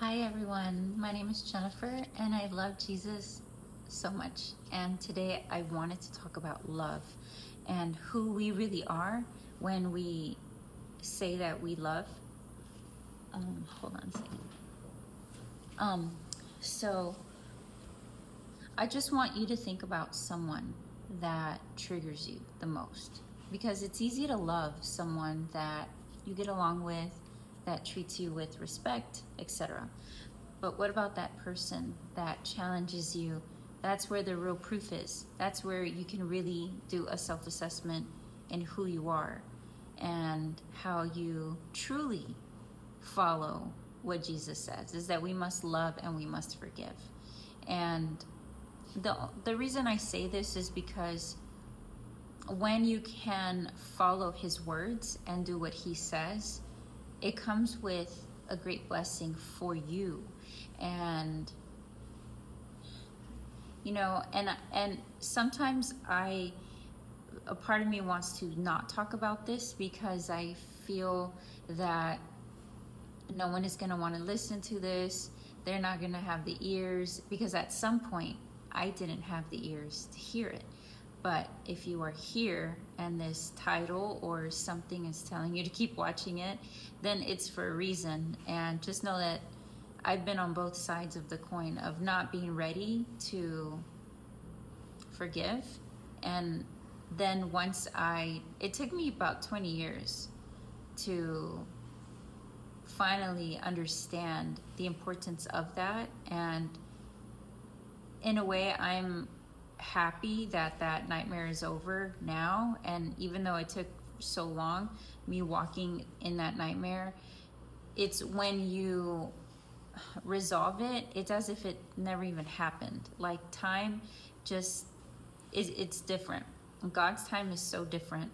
Hi everyone, my name is Jennifer and I love Jesus so much. And today I wanted to talk about love and who we really are when we say that we love. Hold on a second. So I just want you to think about someone that triggers you the most, because it's easy to love someone that you get along with, that treats you with respect, etc. But what about that person that challenges you? That's where the real proof is. That's where you can really do a self-assessment in who you are and how you truly follow what Jesus says, is that we must love and we must forgive. And the reason I say this is because when you can follow his words and do what he says, it comes with a great blessing for you. And and sometimes a part of me wants to not talk about this because I feel that no one is going to want to listen to this. They're not going to have the ears, because at some point I didn't have the ears to hear it. But if you are here and this title or something is telling you to keep watching it, then it's for a reason. And just know that I've been on both sides of the coin of not being ready to forgive. And then it took me about 20 years to finally understand the importance of that. And in a way, I'm happy that that nightmare is over now. And even though it took so long, me walking in that nightmare, it's when you resolve it, it's as if it never even happened. Like time just it's different. God's time is so different.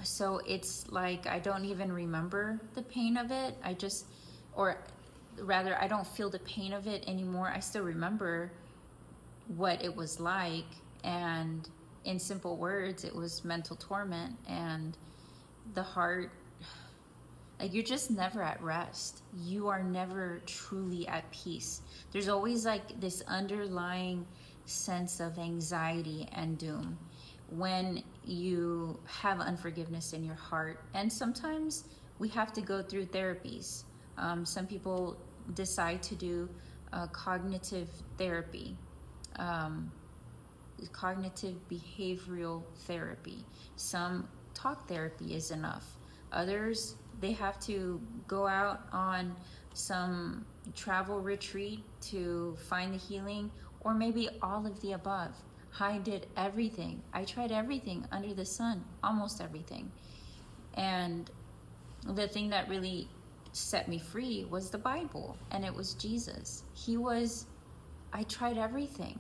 So it's like I don't even remember the pain of it. Or rather, I don't feel the pain of it anymore. I still remember what it was like, and in simple words, it was mental torment. And the heart, like, you're just never at rest. You are never truly at peace. There's always like this underlying sense of anxiety and doom when you have unforgiveness in your heart. And sometimes we have to go through therapies. Some people decide to do cognitive therapy, cognitive behavioral therapy. Some talk therapy is enough. Others, they have to go out on some travel retreat to find the healing, or maybe all of the above. I did everything. I tried everything under the sun, almost everything. And the thing that really set me free was the Bible, and it was Jesus. I tried everything.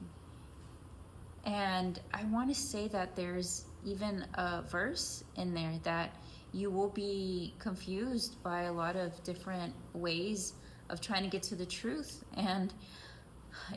And I want to say that there's even a verse in there that you will be confused by a lot of different ways of trying to get to the truth. And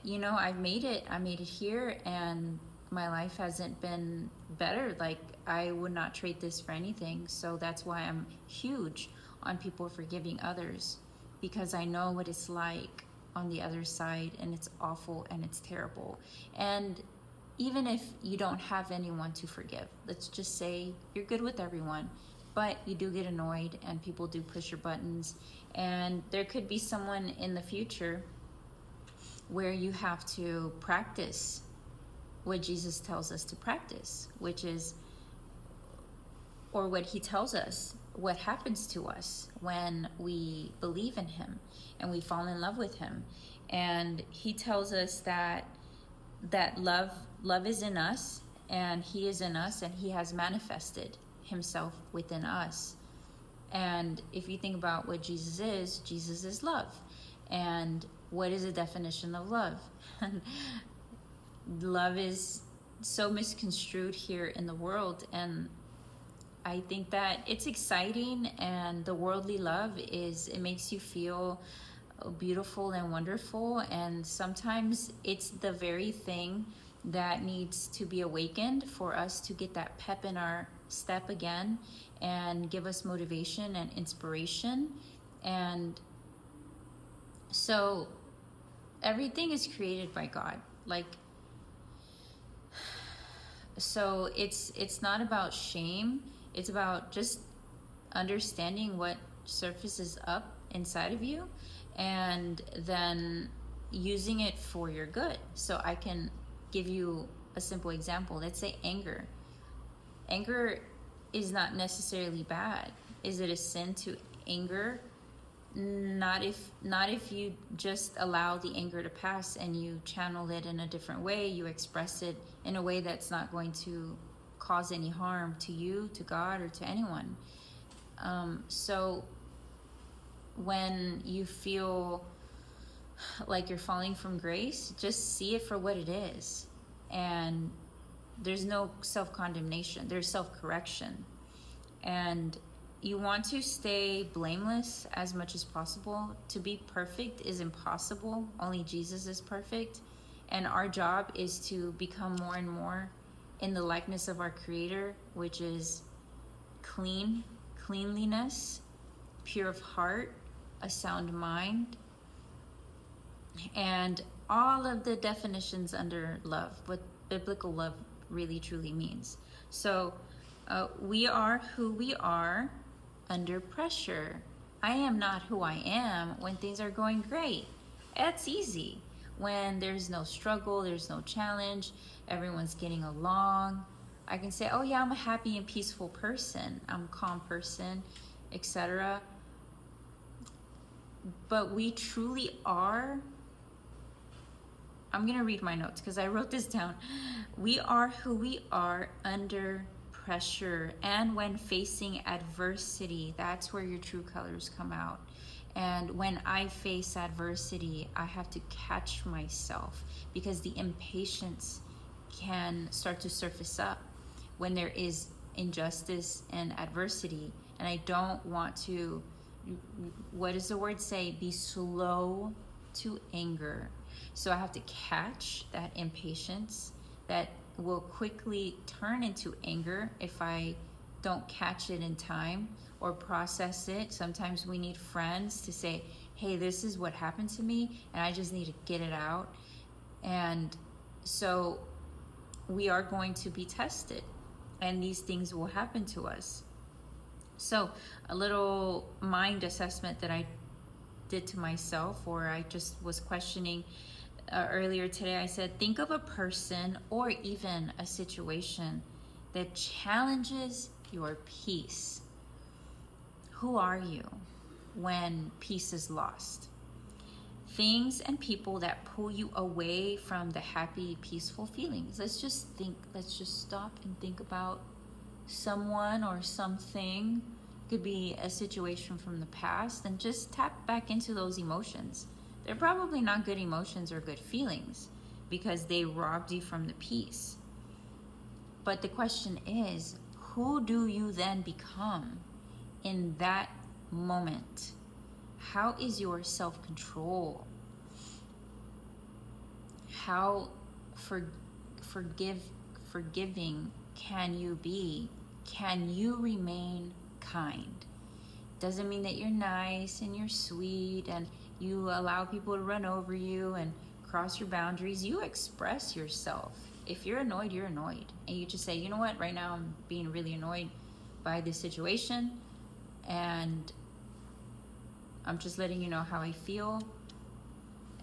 I made it here, and my life hasn't been better. Like, I would not trade this for anything. So that's why I'm huge on people forgiving others, because I know what it's like on the other side, and it's awful and it's terrible. And even if you don't have anyone to forgive, let's just say you're good with everyone, but you do get annoyed and people do push your buttons, and there could be someone in the future where you have to practice what Jesus tells us to practice, which is, or what he tells us, what happens to us when we believe in him and we fall in love with him. And he tells us that love is in us, and he is in us, and he has manifested himself within us. And if you think about what Jesus is love. And what is the definition of love? Love is so misconstrued here in the world, and I think that it's exciting. And the worldly love it makes you feel beautiful and wonderful, and sometimes it's the very thing that needs to be awakened for us to get that pep in our step again and give us motivation and inspiration. And So everything is created by God. Like, so it's not about shame. It's about just understanding what surfaces up inside of you, and then using it for your good. So I can give you a simple example. Let's say anger. Anger is not necessarily bad. Is it a sin to anger? Not if you just allow the anger to pass and you channel it in a different way, you express it in a way that's not going to cause any harm to you, to God, or to anyone. So when you feel like you're falling from grace, just see it for what it is. And there's no self-condemnation, there's self-correction. And you want to stay blameless as much as possible. To be perfect is impossible. Only Jesus is perfect. And our job is to become more and more in the likeness of our Creator, which is cleanliness, pure of heart, a sound mind, and all of the definitions under love, what biblical love really truly means. So we are who we are under pressure. I am not who I am when things are going great. That's easy. When there's no struggle, there's no challenge, everyone's getting along, I can say, oh yeah, I'm a happy and peaceful person, I'm a calm person, etc. But we truly are, I'm going to read my notes because I wrote this down. We are who we are under pressure, and when facing adversity, that's where your true colors come out. And when I face adversity, I have to catch myself, because the impatience can start to surface up when there is injustice and adversity. And I don't want to, what does the word say? Be slow to anger. So I have to catch that impatience that will quickly turn into anger if I don't catch it in time or process it. Sometimes we need friends to say, hey, this is what happened to me and I just need to get it out. And so we are going to be tested, and these things will happen to us. So a little mind assessment that I did to myself, or I just was questioning earlier today, I said, think of a person or even a situation that challenges your peace. Who are you when peace is lost? Things and people that pull you away from the happy, peaceful feelings. Let's just stop and think about someone or something. Could be a situation from the past, and just tap back into those emotions. They're probably not good emotions or good feelings because they robbed you from the peace. But the question is, who do you then become in that moment? How is your self-control? How forgiving can you be? Can you remain kind? Doesn't mean that you're nice and you're sweet and you allow people to run over you and cross your boundaries. You express yourself. If you're annoyed, you're annoyed. And you just say, you know what, right now I'm being really annoyed by this situation, and I'm just letting you know how I feel.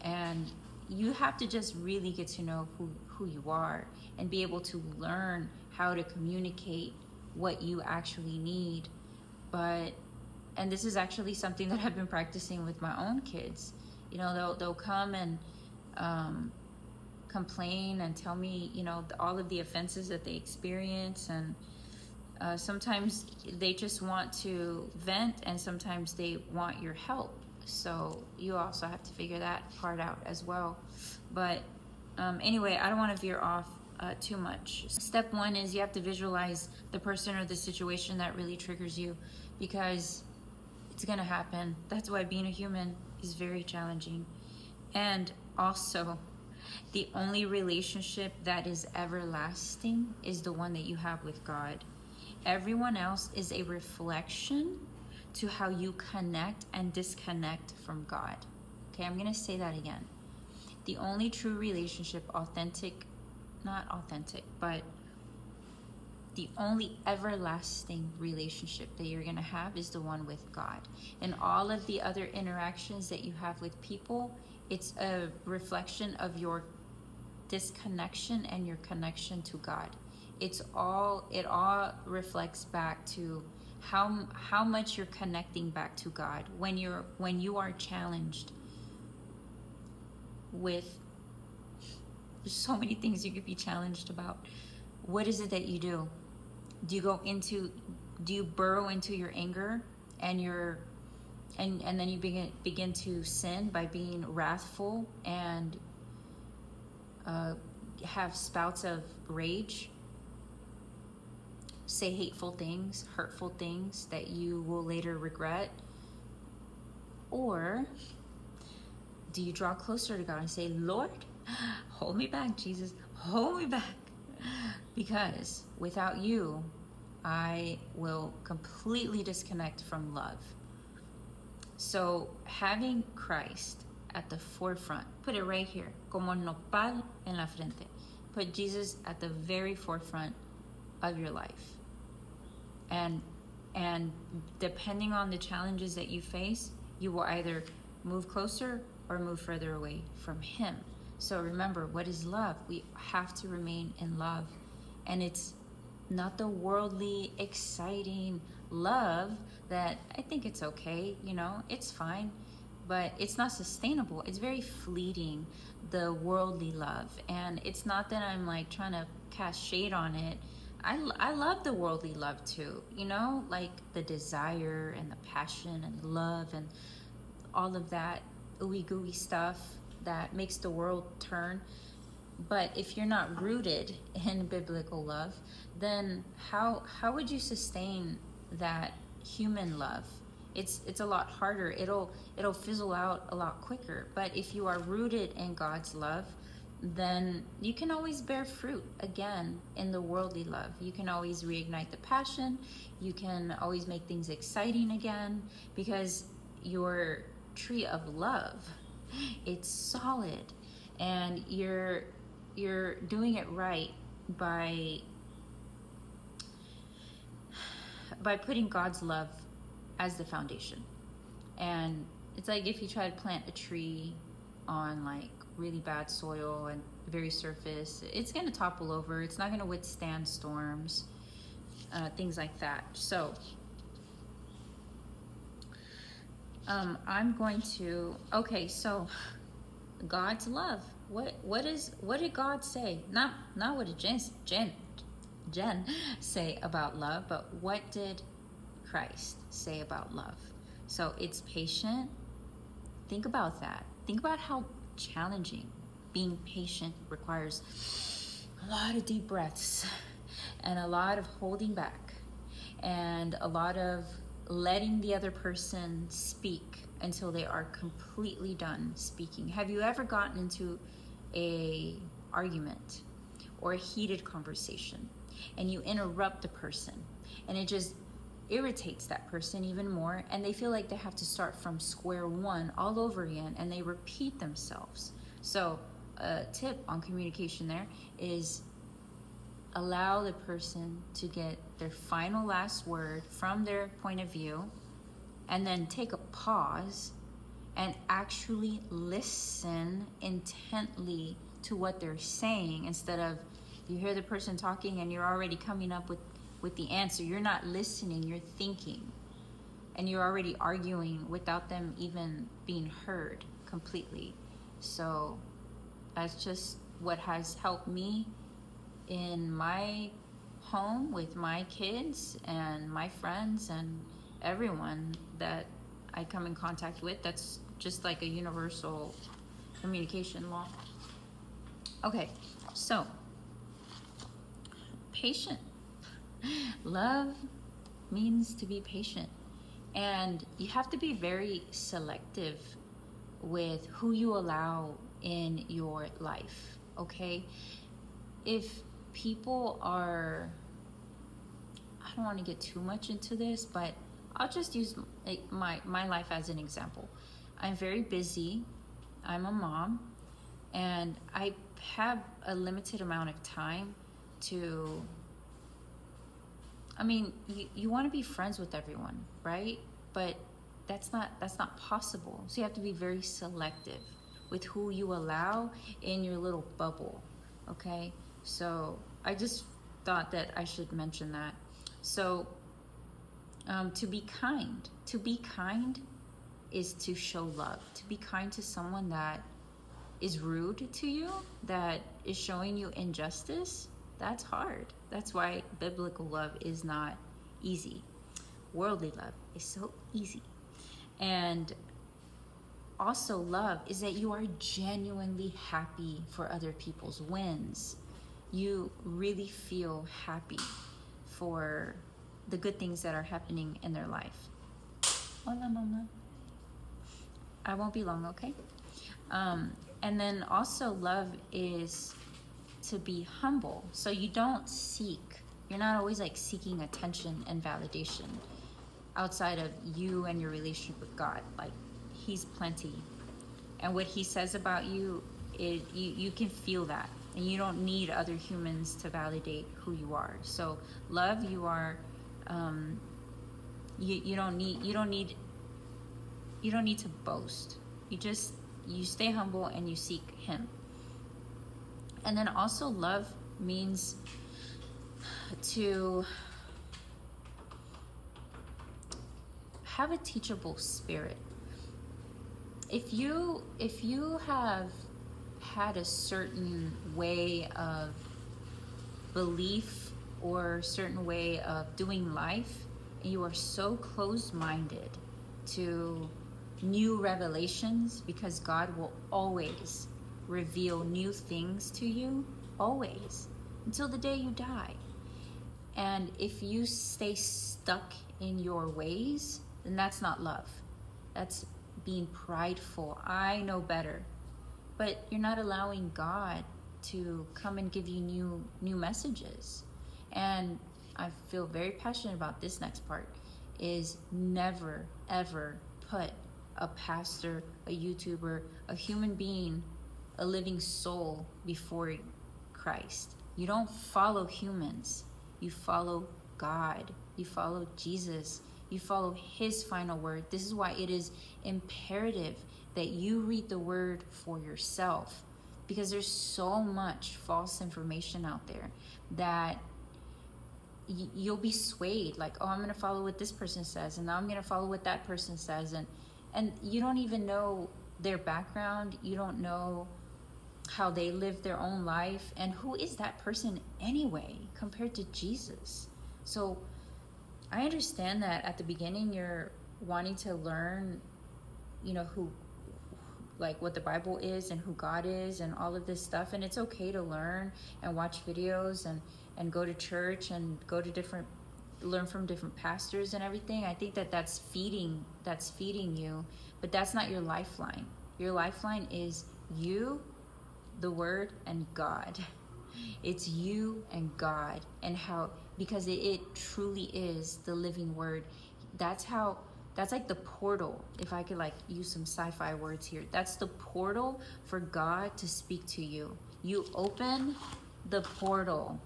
And you have to just really get to know who you are and be able to learn how to communicate what you actually need. And this is actually something that I've been practicing with my own kids. You know, they'll come and complain and tell me, you know, all of the offenses that they experience, and sometimes they just want to vent, and sometimes they want your help. So you also have to figure that part out as well. But anyway, I don't want to veer off too much. Step one is you have to visualize the person or the situation that really triggers you, because it's gonna happen. That's why being a human is very challenging. And also, the only relationship that is everlasting is the one that you have with God. Everyone else is a reflection to how you connect and disconnect from God. Okay, I'm going to say that again. The only true relationship, not authentic, but the only everlasting relationship that you're going to have is the one with God. And all of the other interactions that you have with people, it's a reflection of your disconnection and your connection to God. It all reflects back to how much you're connecting back to God when you are challenged with. There's so many things you could be challenged about. What is it that you do? Do you burrow into your anger and then you begin to sin by being wrathful and have spouts of rage, say hateful things, hurtful things that you will later regret? Or do you draw closer to God and say, Lord, hold me back, Jesus, hold me back, because without you, I will completely disconnect from love. So having Christ at the forefront, put it right here, como nopal en la frente. Put Jesus at the very forefront of your life. And depending on the challenges that you face, you will either move closer or move further away from him. So remember, what is love? We have to remain in love. And it's not the worldly, exciting love that I think it's okay, it's fine, but it's not sustainable. It's very fleeting, the worldly love. And it's not that I'm like trying to cast shade on it. I love the worldly love too, like the desire and the passion and love and all of that ooey gooey stuff that makes the world turn. But if you're not rooted in biblical love, then how would you sustain that human love? It's a lot harder. It'll fizzle out a lot quicker. But if you are rooted in God's love, then you can always bear fruit again in the worldly love. You can always reignite the passion. You can always make things exciting again, because your tree of love, it's solid, and you're doing it right by putting God's love as the foundation. And it's like if you try to plant a tree on like really bad soil and very surface, it's going to topple over. It's not going to withstand storms, things like that. So I'm going to, so God's love. What did God say? Not what did Jen say about love, but what did Christ say about love? So it's patient. Think about that. Think about how challenging being patient requires. A lot of deep breaths and a lot of holding back and a lot of letting the other person speak until they are completely done speaking. Have you ever gotten into a argument or a heated conversation and you interrupt the person and it just irritates that person even more, and they feel like they have to start from square one all over again, and they repeat themselves? So a tip on communication there is allow the person to get their final last word from their point of view, and then take a pause and actually listen intently to what they're saying, instead of you hear the person talking and you're already coming up with the answer. You're not listening, you're thinking, and you're already arguing without them even being heard completely. So that's just what has helped me in my home with my kids and my friends and everyone that I come in contact with. That's just like a universal communication law. Okay, so patient. Love means to be patient, and you have to be very selective with who you allow in your life, okay? If people are, I don't want to get too much into this, but I'll just use my life as an example. I'm very busy. I'm a mom, and I have a limited amount of time to, I mean, you want to be friends with everyone, right? But that's not possible. So you have to be very selective with who you allow in your little bubble. Okay? So I just thought that I should mention that. So to be kind. To be kind is to show love. To be kind to someone that is rude to you, that is showing you injustice, that's hard. That's why biblical love is not easy. Worldly love is so easy. And also, love is that you are genuinely happy for other people's wins. You really feel happy for the good things that are happening in their life. Hola, mama. I won't be long, okay? And then also, love is to be humble. So you don't seek, you're not always like seeking attention and validation outside of you and your relationship with God. Like, He's plenty. And what He says about you, you can feel that. And you don't need other humans to validate who you are. So love, you are, you don't need to boast. You stay humble and you seek Him. And then also, love means to have a teachable spirit. If you have had a certain way of belief or certain way of doing life, and you are so closed-minded to new revelations, because God will always reveal new things to you, always, until the day you die. And if you stay stuck in your ways, then that's not love. That's being prideful. I know better. But you're not allowing God to come and give you new messages. And I feel very passionate about this next part, is never, ever put a pastor, a YouTuber, a human being, a living soul before Christ. You don't follow humans. You follow God. You follow Jesus. You follow His final word. This is why it is imperative that you read the word for yourself, because there's so much false information out there that you'll be swayed. Like, oh, I'm going to follow what this person says, and now I'm going to follow what that person says, and you don't even know their background. You don't know how they live their own life, and who is that person anyway compared to Jesus. So I understand that at the beginning you're wanting to learn, who, like, what the Bible is and who God is and all of this stuff, and it's okay to learn and watch videos and go to church and learn from different pastors and everything. I think that's feeding you, but that's not your lifeline. Your lifeline is you, the Word, and God. It's you and God, and how, because it truly is the living Word. That's like the portal. If I could use some sci-fi words here, that's the portal for God to speak to you. You open the portal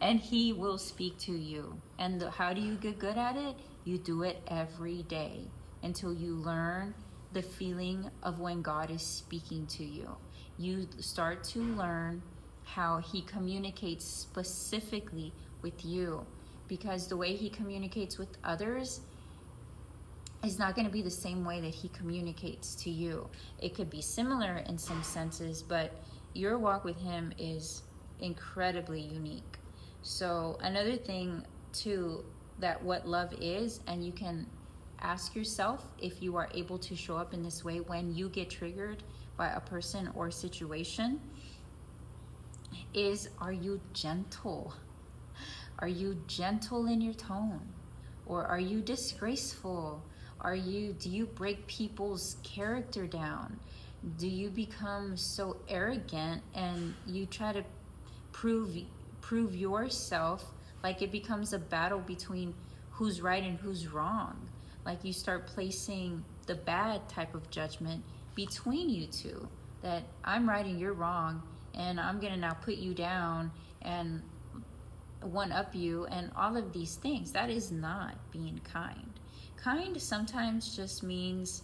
and He will speak to you. And how do you get good at it? You do it every day until you learn the feeling of when God is speaking to you. You start to learn how He communicates specifically with you, because the way He communicates with others is not going to be the same way that He communicates to you. It could be similar in some senses, but your walk with Him is incredibly unique. So another thing too, that what love is, and you can ask yourself if you are able to show up in this way when you get triggered by a person or situation, is, are you gentle? Are you gentle in your tone? Or are you disgraceful? Do you break people's character down? Do you become so arrogant and you try to prove yourself? Like, it becomes a battle between who's right and who's wrong. Like, you start placing the bad type of judgment between you two, that I'm right and you're wrong, and I'm gonna now put you down and one up you and all of these things. That is not being kind. Kind sometimes just means,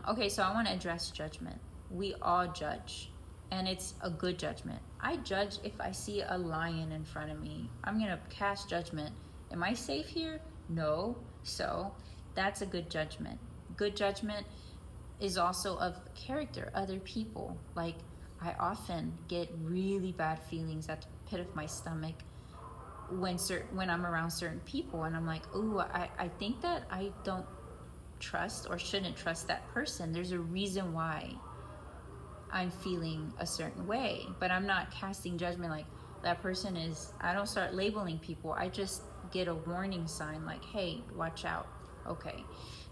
okay, so I want to address judgment. We all judge, and it's a good judgment. I judge if I see a lion in front of me. I'm going to cast judgment. Am I safe here? No. So that's a good judgment. Good judgment is also of character, other people. Like, I often get really bad feelings at the pit of my stomach when I'm around certain people, and I'm like, ooh, I think that I don't trust or shouldn't trust that person. There's a reason why I'm feeling a certain way, but I'm not casting judgment like that person is. I don't start labeling people. I just get a warning sign like, hey, watch out. Okay.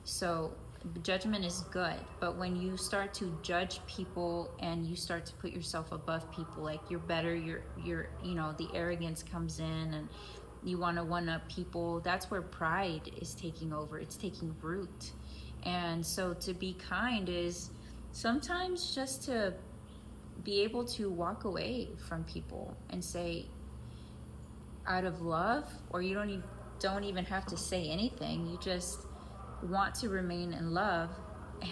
So judgment is good, but when you start to judge people and you start to put yourself above people, like you're better, you're the arrogance comes in and you want to one up people, that's where pride is taking over. It's taking root. And so to be kind is sometimes just to be able to walk away from people and say, out of love, or you don't even have to say anything, you just want to remain in love.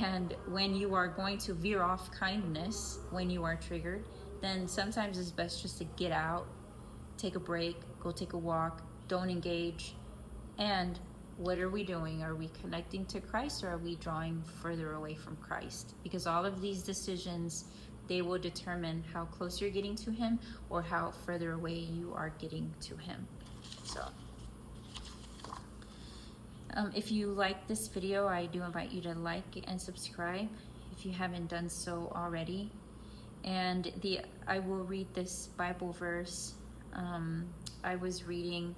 And when you are going to veer off kindness, when you are triggered, then sometimes it's best just to get out, take a break, go take a walk, don't engage. And what are we doing? Are we connecting to Christ, or are we drawing further away from Christ? Because all of these decisions, they will determine how close you're getting to him or how further away you are getting to him. So if you like this video, I do invite you to like and subscribe if you haven't done so already. And I will read this Bible verse. I was reading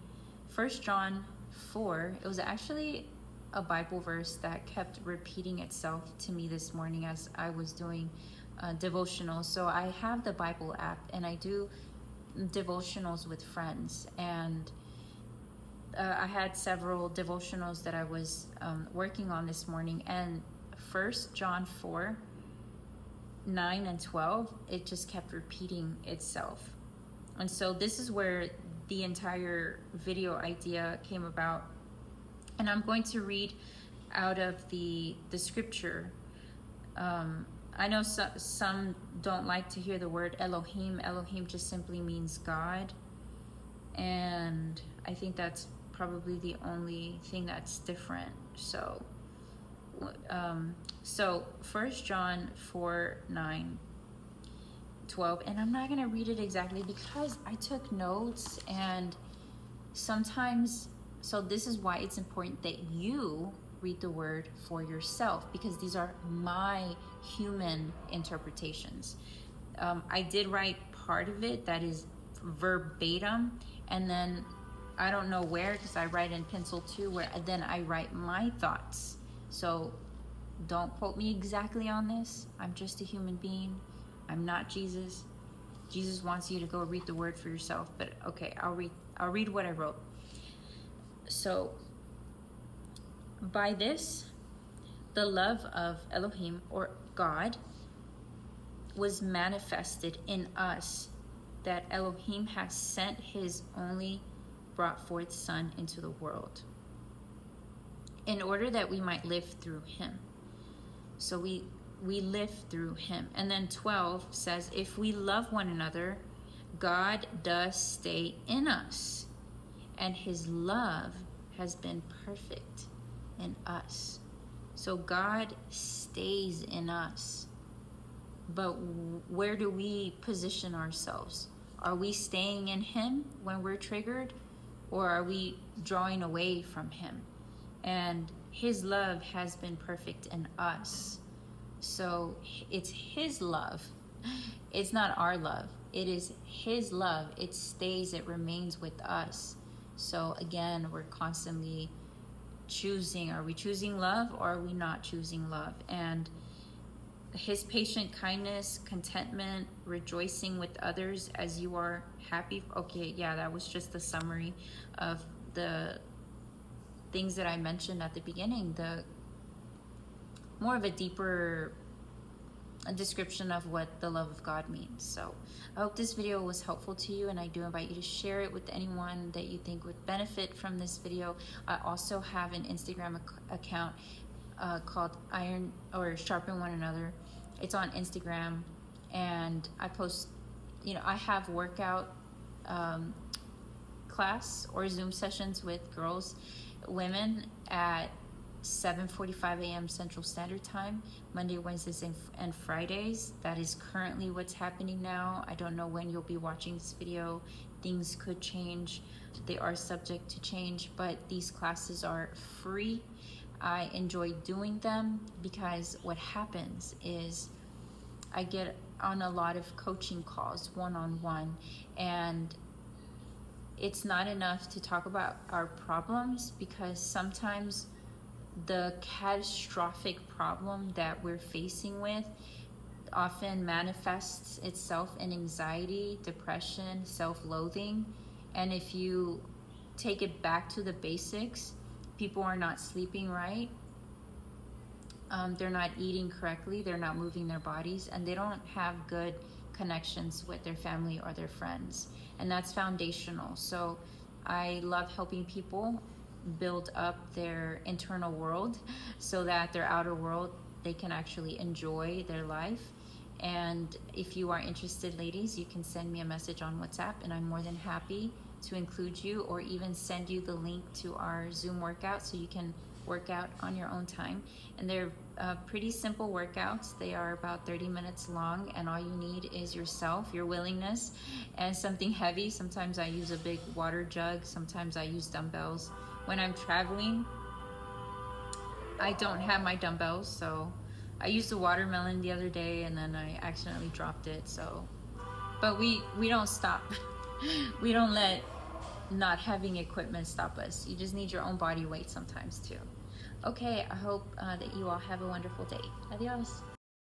1 John 4. It was actually a Bible verse that kept repeating itself to me this morning as I was doing devotional. So I have the Bible app and I do devotionals with friends, and I had several devotionals that I was working on this morning, and 1 John 4, 9 and 12, it just kept repeating itself. And so this is where the entire video idea came about. And I'm going to read out of the scripture. I know some don't like to hear the word Elohim. Elohim just simply means God. And I think that's probably the only thing that's different. So 1 John 4, 9, 12, and I'm not going to read it exactly because I took notes, and sometimes, so this is why it's important that you read the word for yourself, because these are my human interpretations. I did write part of it that is verbatim, and then I don't know where, because I write in pencil too, where then I write my thoughts. So don't quote me exactly on this. I'm just a human being. I'm not Jesus. Jesus wants you to go read the word for yourself. But okay, I'll read what I wrote. So by this, the love of Elohim, or God, was manifested in us, that Elohim has sent his only brought forth Son into the world, in order that we might live through him. So we live through him. And then 12 says, if we love one another, God does stay in us, and his love has been perfect in us. So God stays in us. But where do we position ourselves? Are we staying in him when we're triggered, or are we drawing away from him? And his love has been perfect in us. So it's his love. It's not our love. It is his love. It stays, it remains with us. So again, we're constantly choosing. Are we choosing love, or are we not choosing love? And his patient kindness, contentment, rejoicing with others as you are happy. Okay, yeah, that was just the summary of the things that I mentioned at the beginning. The more of a deeper a description of what the love of God means. So I hope this video was helpful to you, and I do invite you to share it with anyone that you think would benefit from this video. I also have an Instagram account called Iron or Sharpen One Another. It's on Instagram, and I post, I have workout class or Zoom sessions with women at 7:45 a.m. Central Standard Time, Monday, Wednesdays, and Fridays. That is currently what's happening now. I don't know when you'll be watching this video. Things could change. They are subject to change, but these classes are free. I enjoy doing them because what happens is I get on a lot of coaching calls one-on-one, and it's not enough to talk about our problems, because sometimes the catastrophic problem that we're facing with often manifests itself in anxiety, depression, self-loathing. And if you take it back to the basics, people are not sleeping right, they're not eating correctly, they're not moving their bodies, and they don't have good connections with their family or their friends, and that's foundational. So I love helping people build up their internal world so that their outer world, they can actually enjoy their life. And if you are interested, ladies, you can send me a message on WhatsApp, and I'm more than happy to include you, or even send you the link to our Zoom workout so you can work out on your own time. And they're pretty simple workouts. They are about 30 minutes long, and all you need is yourself, your willingness, and something heavy. Sometimes I use a big water jug, sometimes I use dumbbells. When I'm traveling, I don't have my dumbbells, so I used a watermelon the other day and then I accidentally dropped it. So, but we don't stop. We don't let not having equipment stop us. You just need your own body weight sometimes too. Okay, I hope that you all have a wonderful day. Adios.